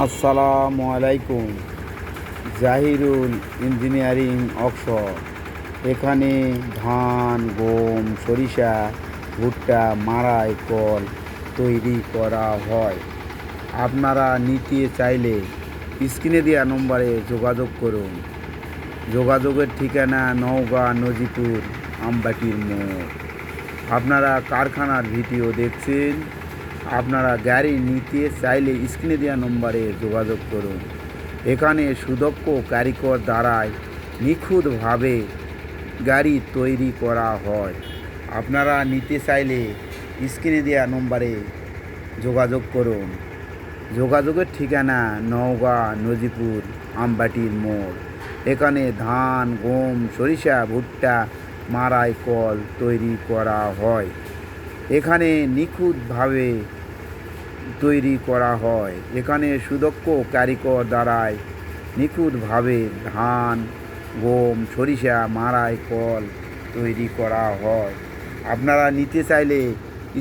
আসসালামু আলাইকুম। Zahirul engineering Oxford. এখানে ধান, গম, সরিষা, ভুট্টা, মাড়াই কল তৈরি করা হয়। আপনারা নিতে চাইলে স্ক্রিনে দেওয়া নম্বরে যোগাযোগ করুন। যোগাযোগের ঠিকানা নওগাঁ নজিপুর আমবাটির মোড়। আপনারা কারখানার ভিডিও দেখছেন। আপনারা গাড়ি নিতে চাইলে স্ক্রিনে দেওয়া নম্বরে যোগাযোগ করুন। এখানে সুদক্ষ কারিগর দ্বারাই নিখুঁতভাবে গাড়ি তৈরি করা হয়। আপনারা নিতে চাইলে স্ক্রিনে দেওয়া নম্বরে যোগাযোগ করুন। যোগাযোগের ঠিকানা নওগাঁ নজিপুর আমবাটির মোড়। এখানে ধান, গম, সরিষা, ভুট্টা, মাড়াই কল তৈরি করা হয়। এখানে নিখুঁতভাবে তৈরি করা হয়। এখানে সুদক্ষ কারিগর দ্বারাই নিখুঁতভাবে ধান, গম, সরিষা, মাড়াই কল তৈরি করা হয়। আপনারা নিতে চাইলে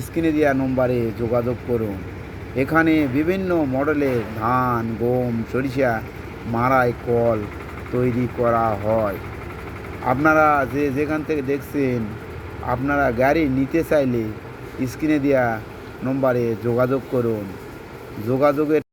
স্ক্রিনে দেওয়া নম্বরে যোগাযোগ করুন। এখানে বিভিন্ন মডেলের ধান, গম, সরিষা, মাড়াই কল তৈরি করা হয়। আপনারা যেখান থেকে দেখছেন, আপনারা গাড়ি নিতে চাইলে স্ক্রিনে দেওয়া নম্বরে যোগাযোগ করুন। যোগাযোগের